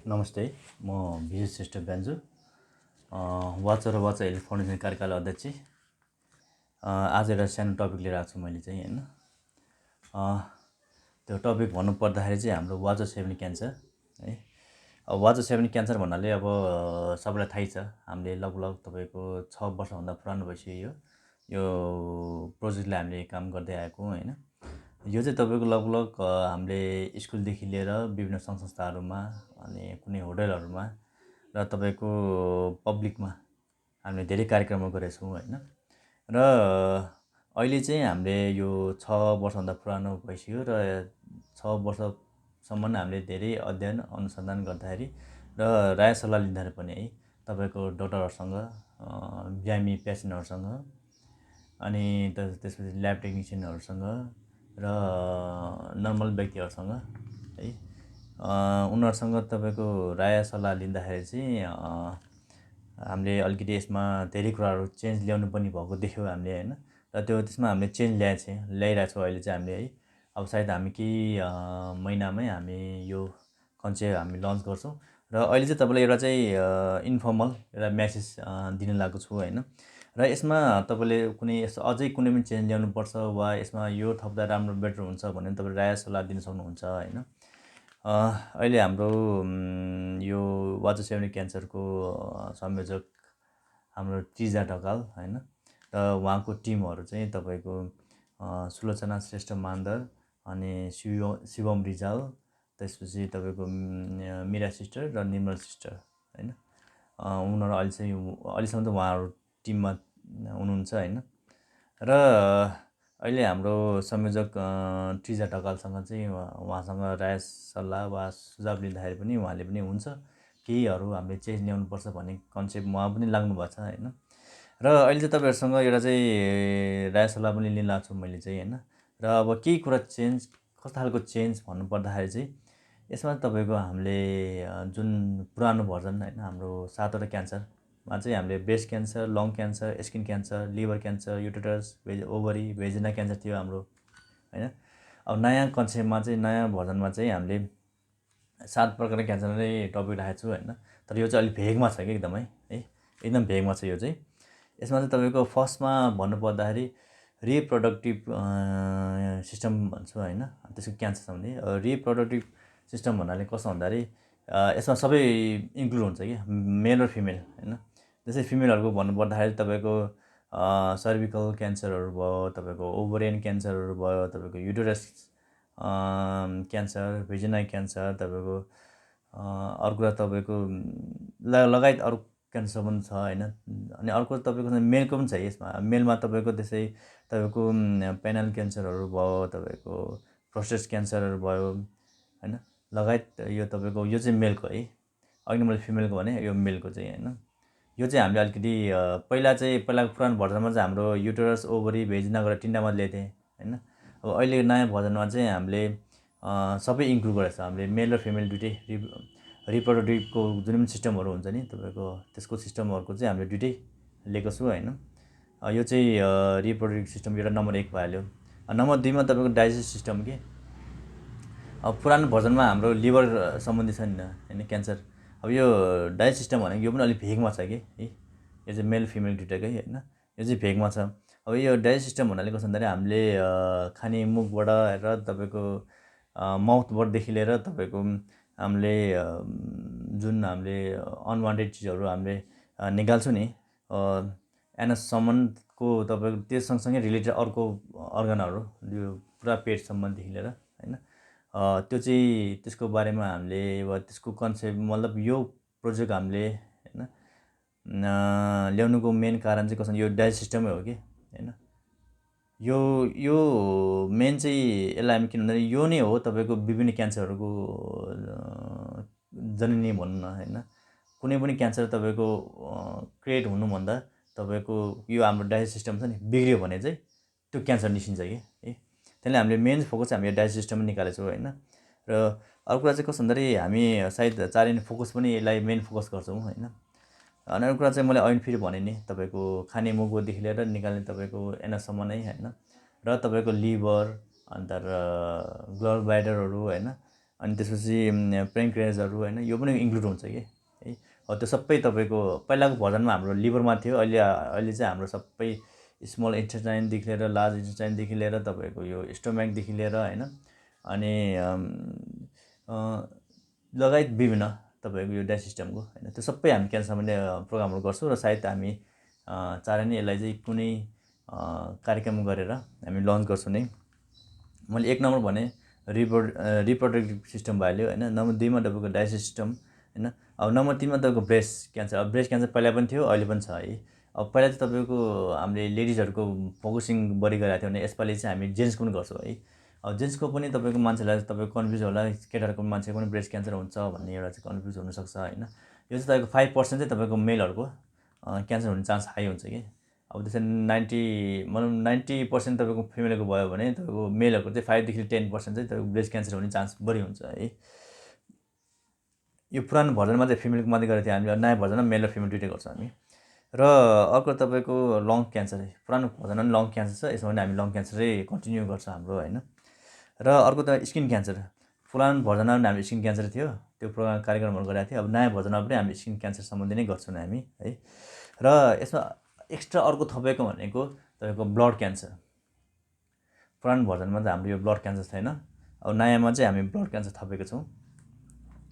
नमस्ते, म विजय श्रेष्ठ ब्यान्जु, वाचा र वाचा हेल्थ फाउन्डेसन कार्यकाल अध्यक्ष। आज एउटा सानो टपिक लिएर आएको छु मैले चाहिँ हैन। त्यो टपिक भन्नुपर्दाखेरि चाहिँ हाम्रो वाचा सेभेन क्यान्सर है। अब वाचा सेभेन क्यान्सर भन्नाले अब सबैलाई थाहै छ। हामीले लगभग तपाईँको 6 वर्षभन्दा पुरानो भइसक्यो यो प्रोजेक्टले हामीले काम गर्दै आएको हैन। यो चाहिँ तपाईँको लगभग हामीले स्कुलदेखि लिएर विभिन्न सङ्घ संस्थाहरूमा अनि कुनै होटलहरूमा र तपाईँको पब्लिकमा हामीले धेरै कार्यक्रमहरू गरेका छौँ हैन। र अहिले चाहिँ हामीले यो 6 वर्षभन्दा पुरानो भइसक्यो र 6 वर्षसम्म हामीले धेरै अध्ययन अनुसन्धान गर्दाखेरि र राय सल्लाह लिँदाखेरि पनि है तपाईँको डक्टरहरूसँग बिरामी पेसेन्टहरूसँग अनि त्यसपछि ल्याब टेक्निसियनहरूसँग र नर्मल व्यक्तिहरूसँग है उनीहरूसँग तपाईँको राय सल्लाह लिँदाखेरि चाहिँ हामीले अलिकति यसमा धेरै कुराहरू चेन्ज ल्याउनु पनि भएको देख्यौँ हामीले हैन। र त्यसमा हामीले चेन्ज ल्याइरहेको छौँ अहिले चाहिँ हामीले है। अब सायद हामी केही महिनामै हामी यो कन्सेप्ट हामी लन्च गर्छौँ र अहिले चाहिँ तपाईँलाई एउटा चाहिँ इन्फर्मल एउटा म्यासेज दिन लागेको छु हैन। र यसमा तपाईँले कुनै अझै कुनै पनि चेन्ज ल्याउनुपर्छ वा यसमा यो थप्दा राम्रो बेटर हुन्छ भने तपाईँले राय सल्लाह दिन सक्नुहुन्छ हैन। अहिले हाम्रो यो वाचा सेभेन क्यान्सरको संयोजक हाम्रो त्रिजा ढकाल हैन र उहाँको टिमहरू चाहिँ तपाईँको सुलोचना श्रेष्ठ मान्दर अनि शिवम रिजाल, त्यसपछि तपाईँको मिरा सिस्टर र निर्मल सिस्टर हैन। उनीहरू अहिलेसम्म त उहाँहरू टिममा हुनुहुन्छ हैन। र अहिले हाम्रो संयोजक त्रिजा ढकालसँग चाहिँ उहाँसँग राय सल्लाह वा सुझाव लिँदाखेरि पनि उहाँले पनि हुन्छ केहीहरू हामीले चेन्ज ल्याउनुपर्छ भन्ने कन्सेप्ट उहाँ पनि लाग्नु भएको छ हैन। र अहिले चाहिँ तपाईँहरूसँग एउटा चाहिँ राय सल्लाह पनि लिन लाग्छु मैले चाहिँ हैन। र अब केही कुरा चेन्ज कस्तो खालको चेन्ज भन्नुपर्दाखेरि चाहिँ यसमा तपाईँको हामीले जुन पुरानो भर्जन हैन हाम्रो 7वटा क्यान्सरमा चाहिँ हामीले breast cancer, lung cancer, skin cancer, liver cancer, uterus, ovary, vagina cancer थियो हाम्रो हैन। अब नयाँ कन्सेप्टमा चाहिँ नयाँ भर्जनमा चाहिँ हामीले 7 प्रकारको क्यान्सर नै टपिक राखेको छु हैन। तर यो चाहिँ अलिक भेगमा छ कि एकदमै है, एकदम भेगमा छ यो चाहिँ। यसमा चाहिँ तपाईँको फर्स्टमा भन्नुपर्दाखेरि रिप्रोडक्टिभ सिस्टम भन्छु हैन, त्यसको क्यान्सर सम्बन्धी। रिप्रोडक्टिभ सिस्टम भन्नाले कस्तो भन्दाखेरि यसमा सबै इन्क्लुड हुन्छ कि मेल र फिमेल हैन। जस्तै फिमेलहरूको भन्नुपर्दाखेरि तपाईँको सर्भिकल क्यान्सरहरू भयो, तपाईँको ओभरियन क्यान्सरहरू भयो, तपाईँको युटेरस क्यान्सर, भेजिना क्यान्सर, तपाईँको अर्को कुरा तपाईँको लगायत अरू क्यान्सर पनि छ हैन। अनि अर्को तपाईँको मेलको पनि छ यसमा। मेलमा तपाईँको त्यसै तपाईँको पेनल क्यान्सरहरू भयो, तपाईँको प्रोस्टेट क्यान्सरहरू भयो हैन, लगायत यो तपाईँको यो चाहिँ मेलको है। अघि मैले फिमेलको भने यो मेलको चाहिँ हैन। यो चाहिँ हामीले अलिकति पहिलाको पुरानो भर्जनमा चाहिँ हाम्रो युटेरस, ओभरी, भेजिना गरेर 3वटा मात्रै ल्याएको थिएँ हैन। अब अहिले नयाँ भर्जनमा चाहिँ हामीले सबै इन्क्लुड गरेको छ। हामीले मेल र फिमेल दुइटै रिप्रोडक्टिभको जुन पनि सिस्टमहरू हुन्छ नि तपाईँको त्यसको सिस्टमहरूको चाहिँ हामीले दुइटै लिएको छु हैन। यो चाहिँ रिप्रोडक्टिभ सिस्टम एउटा नम्बर 1 भइहाल्यो। नम्बर 2मा तपाईँको डाइजेस्टिभ सिस्टम के। अब पुरानो भर्जनमा हाम्रो लिभर सम्बन्धी छ नि हैन क्यान्सर। अब यो डाइजेस्टिभ सिस्टम भनेको यो पनि अलिक भेगमा छ कि है। यो चाहिँ मेल फिमेल दुइटैकै हैन। यो चाहिँ भेगमा छ। अब यो डाइजेस्टिभ सिस्टम भन्नाले कस्तो भन्दाखेरि हामीले खाने मुखबाट र तपाईँको माउथबाटदेखि लिएर तपाईँको हामीले जुन हामीले अनवान्टेड चिजहरू हामीले निकाल्छौँ नि एनससम्मको तपाईँको त्यो सँगसँगै रिलेटेड अर्को अर्गनहरू यो पुरा पेट सम्बन्धीदेखि लिएर हैन। त्यो चाहिँ त्यसको बारेमा हामीले त्यसको कन्सेप्ट मतलब यो प्रोजेक्ट हामीले हैन ल्याउनुको मेन कारण चाहिँ कस्तो यो डाइजेस्ट सिस्टमै हो कि हैन। यो मेन चाहिँ यसलाई हामी किन भन्दाखेरि यो नै हो तपाईँको विभिन्न क्यान्सरहरूको जननी भनौँ न हैन। कुनै पनि क्यान्सर तपाईँको क्रिएट हुनुभन्दा तपाईँको यो हाम्रो डाइजेस्ट सिस्टम छ नि बिग्रियो भने चाहिँ त्यो क्यान्सर निस्किन्छ कि है। त्यसले हामीले मेन फोकस चाहिँ हामीले डाइजेस्ट सिस्टममा निकालेको छौँ हैन। र अर्को कुरा चाहिँ कस्तो भन्दाखेरि हामी सायद चारिने फोकस पनि यसलाई मेन फोकस गर्छौँ हैन। अनि अर्को कुरा चाहिँ मैले अहिले फेरि भने नि तपाईँको खाने मुखदेखि लिएर निकाल्ने तपाईँको एनससम्म नै हैन। र तपाईँको लिभर अन्त र ग्लोबल ब्ल्याडरहरू हैन। अनि त्यसपछि प्यानक्रियाजहरू होइन यो पनि इन्क्लुड हुन्छ कि है। त्यो सबै तपाईँको पहिलाको भर्जनमा हाम्रो लिभरमा थियो, अहिले चाहिँ हाम्रो सबै स्मल इन्टेस्टाइनदेखि लिएर लार्ज इन्टेस्टाइनदेखि लिएर तपाईँको यो स्टोमेकदेखि लिएर होइन अनि लगायत विभिन्न तपाईँको यो डाइजेस्टिभ सिस्टमको होइन त्यो सबै हामी क्यान्सर सम्बन्धी प्रोग्रामहरू गर्छौँ र सायद हामी चाँडै नै यसलाई चाहिँ कुनै कार्यक्रम गरेर हामी लन्च गर्छौँ नै। मैले 1 नम्बर भने रिप्रोडक्टिभ सिस्टम भइहाल्यो होइन। नम्बर 2मा तपाईँको डाइजेस्टिभ सिस्टम होइन। अब नम्बर 3मा तपाईँको ब्रेस्ट क्यान्सर। अब ब्रेस्ट क्यान्सर पहिला पनि थियो, अहिले पनि छ है। अब पहिला चाहिँ तपाईँको हामीले लेडिजहरूको फोकसिङ बढी गरिरहेको थियो भने यसपालि चाहिँ हामी जेन्ट्सको पनि गर्छौँ है। अब जेन्ट्सको पनि तपाईँको मान्छेलाई तपाईँको कन्फ्युज होला, केटाहरूको मान्छेको पनि ब्रेस्ट क्यान्सर हुन्छ भन्ने एउटा चाहिँ कन्फ्युज हुनसक्छ होइन। यो चाहिँ तपाईँको 5% चाहिँ तपाईँको मेलहरूको क्यान्सर हुने चान्स हाई हुन्छ कि। अब त्यसरी 90% तपाईँको फिमेलको भयो भने तपाईँको मेलहरूको चाहिँ 5 देखि 10% चाहिँ तपाईँको ब्रेस्ट क्यान्सर हुने चान्स बढी हुन्छ है। यो पुरानो भर्जनमा चाहिँ फिमेलको मात्रै गरेको थियो हामीले, नयाँ भर्जनमा मेल र फिमेल दुइटै गर्छौँ हामी। र अर्को तपाईँको लङ क्यान्सर, पुरानो भर्जनमा पनि लङ क्यान्सर छ, यसमा पनि हामी लङ क्यान्सरै कन्टिन्यू गर्छ हाम्रो होइन। र अर्को त स्किन क्यान्सर। पुरानो भर्जनमा पनि हामी स्किन क्यान्सर थियो, त्यो प्रोग्राम कार्यक्रमहरू गरेको थियो। अब नयाँ भर्जनमा पनि हामी स्किन क्यान्सर सम्बन्धी नै गर्छौँ हामी है। र यसमा एक्स्ट्रा अर्को थपेको भनेको तपाईँको ब्लड क्यान्सर। पुरानो भर्जनमा चाहिँ हाम्रो यो ब्लड क्यान्सर छैन, अब नयाँमा चाहिँ हामी ब्लड क्यान्सर थपेको छौँ।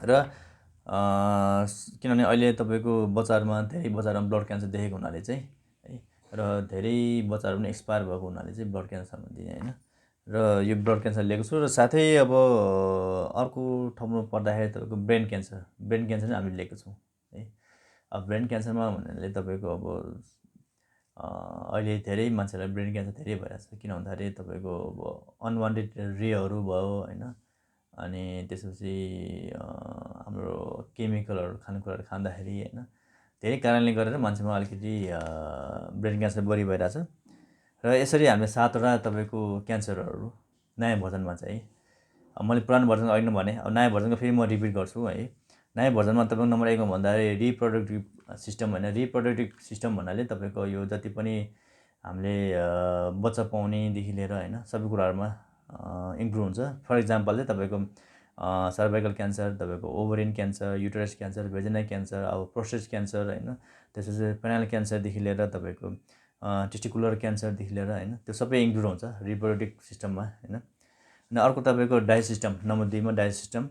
र किनभने अहिले तपाईँको बजारमा धेरै बजारमा ब्लड क्यान्सर देखेको हुनाले चाहिँ है, र धेरै बच्चाहरू पनि एक्सपायर भएको हुनाले चाहिँ ब्लड क्यान्सर सम्बन्धी होइन। र यो ब्लड क्यान्सर लिएको छु। र साथै अब अर्को ठाउँमा पर्दाखेरि तपाईँको ब्रेन क्यान्सर पनि हामीले लिएको छौँ है। अब ब्रेन क्यान्सरमा भन्नाले तपाईँको अब अहिले धेरै मान्छेलाई ब्रेन क्यान्सर धेरै भइरहेको छ। किन भन्दाखेरि तपाईँको अब अनवान्टेड रेहरू भयो होइन, अनि त्यसपछि हाम्रो केमिकलहरू खानेकुराहरू खाँदाखेरि होइन, धेरै कारणले गरेर मान्छेमा अलिकति ब्रेन क्यान्सर बढी भइरहेछ। र यसरी हामीले 7वटा तपाईँको क्यान्सरहरू नयाँ भर्जनमा चाहिँ मैले पुरानो भर्जनको अघि नै भने, अब नयाँ भर्जनको फेरि म रिपिट गर्छु है। नयाँ भर्जनमा तपाईँको नम्बर 1मा भन्दाखेरि रिप्रोडक्टिभ सिस्टम होइन। रिप्रोडक्टिभ सिस्टम भन्नाले तपाईँको यो जति पनि हामीले बच्चा पाउनेदेखि लिएर होइन सबै कुराहरूमा इन्क्लुड हुन्छ। फर इक्जाम्पल चाहिँ तपाईँको सर्भाइकल क्यान्सर, तपाईँको ovarian cancer, uterus cancer, vagina cancer, अब प्रोस्टेट क्यान्सर होइन, त्यसपछि पेनाल क्यान्सरदेखि लिएर तपाईँको टेस्टिकुलर क्यान्सरदेखि लिएर होइन त्यो सबै इन्क्लुड हुन्छ रिप्रोडक्टिभ सिस्टममा होइन। अनि अर्को तपाईँको डाइजेस्टिभ सिस्टम, नम्बर 2मा डाइजेस्टिभ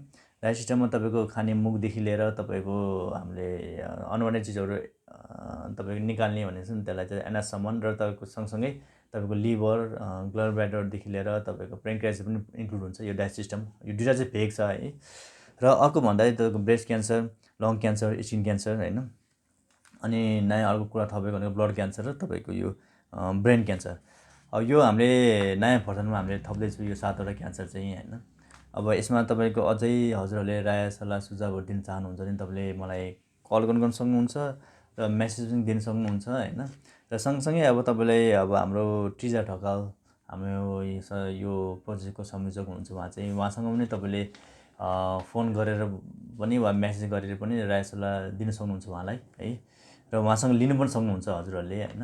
सिस्टममा तपाईँको खाने मुखदेखि लिएर तपाईँको हामीले अनवान्टेड चिजहरू तपाईँको निकाल्ने भनेको छ नि, त्यसलाई चाहिँ एनासम्म। र तपाईँको सँगसँगै तपाईँको लिभर, गल ब्ल्याडरदेखि लिएर तपाईँको प्यानक्रियास पनि इन्क्लुड हुन्छ यो डाइजेस्टिभ सिस्टम। यो दुइटा चाहिँ भेग छ है। र अर्को भन्दाखेरि तपाईँको breast cancer, lung cancer, skin cancer होइन। अनि नयाँ अर्को कुरा थपेको भनेको ब्लड क्यान्सर र तपाईँको यो ब्रेन क्यान्सर। अब यो हामीले नयाँ भर्जनमा हामीले थप्दैछु यो 7वटा क्यान्सर चाहिँ होइन। अब यसमा तपाईँको अझै हजुरहरूले राय सल्लाह सुझावहरू दिन चाहनुहुन्छ भने तपाईँले मलाई कल गर्न सक्नुहुन्छ र मेसेज पनि दिन सक्नुहुन्छ होइन। र सँगसँगै अब तपाईँलाई अब हाम्रो टिजा ढकाल हाम्रो यो प्रोजेक्टको संयोजक हुनुहुन्छ, उहाँसँग पनि तपाईँले फोन गरेर पनि वा मेसेज गरेर पनि राय सल्लाह दिन सक्नुहुन्छ उहाँलाई है। र उहाँसँग लिनु पनि सक्नुहुन्छ हजुरहरूले होइन।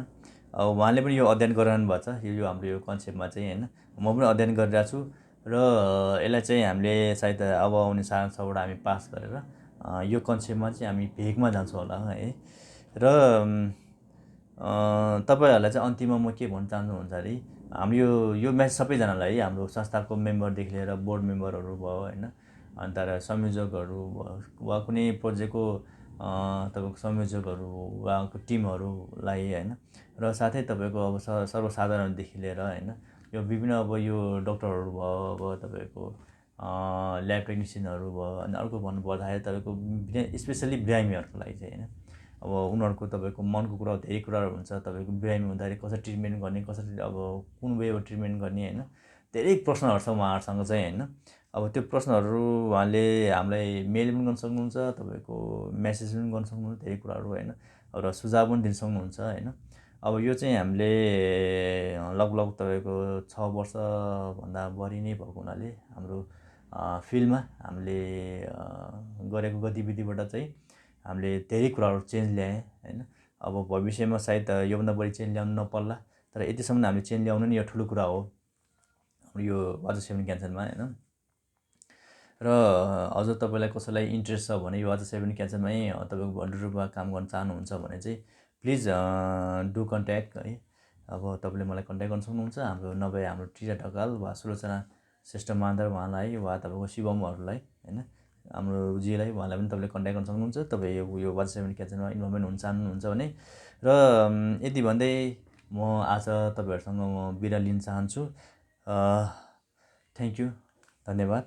अब उहाँले पनि यो अध्ययन गरिरहनु भएको छ यो हाम्रो यो कन्सेप्टमा चाहिँ होइन। म पनि अध्ययन गरिरहेको छु र यसलाई चाहिँ हामीले सायद अब आउने 6.5 हामी पास गरेर यो कन्सेप्टमा चाहिँ हामी भेगमा जान्छौँ होला है। र तपाईँहरूलाई चाहिँ अन्तिममा म के भन्न चाहन्छु भन्दाखेरि हाम्रो यो म्यासेज सबैजनालाई हाम्रो संस्थाको मेम्बरदेखि लिएर बोर्ड मेम्बरहरू भयो होइन, अन्त संयोजकहरू वा कुनै प्रोजेक्टको तपाईँको संयोजकहरू वा टिमहरूलाई होइन, र साथै तपाईँको अब सर्वसाधारणदेखि लिएर होइन यो विभिन्न अब यो डक्टरहरू भयो, अब तपाईँको ल्याब टेक्निसियनहरू भयो, अनि अर्को भन्नुपर्दाखेरि तपाईँको स्पेसल्ली बिरामीहरूको लागि चाहिँ होइन। अब उनीहरूको तपाईँको मनको कुरा धेरै कुराहरू हुन्छ। तपाईँको बिरामी हुँदाखेरि कसरी ट्रिटमेन्ट गर्ने, कसरी अब कुन वेमा ट्रिटमेन्ट गर्ने होइन, धेरै प्रश्नहरू छ उहाँहरूसँग चाहिँ होइन। अब त्यो प्रश्नहरू उहाँले हामीलाई मेल पनि गर्न सक्नुहुन्छ, तपाईँको मेसेज पनि गर्न सक्नुहुन्छ, धेरै कुराहरू होइन, र सुझाव पनि दिन सक्नुहुन्छ होइन। अब यो चाहिँ हामीले लगभग तपाईँको 6 वर्षभन्दा बढी नै भएको हुनाले हाम्रो फिल्डमा हामीले गरेको गतिविधिबाट चाहिँ हामीले धेरै कुराहरू चेन्ज ल्याएँ होइन। अब भविष्यमा सायद योभन्दा बढी चेन्ज ल्याउनु नपर्ला, तर यतिसम्म हामीले चेन्ज ल्याउनु नि यो ठुलो कुरा हो यो वाटर सेभेन क्यान्सरमा होइन। र र अझ तपाईँलाई कसैलाई इन्ट्रेस्ट छ भने यो वाटर सेभेन क्यान्सरमै तपाईँको भोल्न्टियर रूपमा काम गर्न चाहनुहुन्छ भने चाहिँ प्लिज डु कन्ट्याक्ट है। अब तपाईँले मलाई कन्ट्याक्ट गर्न सक्नुहुन्छ। हाम्रो नभए हाम्रो टिटा ढकाल वा सुलोचना श्रेष्ठ मान्दर उहाँलाई वा तपाईँको शिवमहरूलाई होइन, हाम्रो जीलाई उहाँलाई पनि तपाईँले कन्ट्याक्ट गर्न सक्नुहुन्छ। तपाईँ यो वाटर सेभेन क्यान्सरमा इन्भल्भमेन्ट हुन चाहनुहुन्छ भने। र यति भन्दै म आज तपाईँहरूसँग म बिदा लिन चाहन्छु। थ्याङ्क यू, धन्यवाद।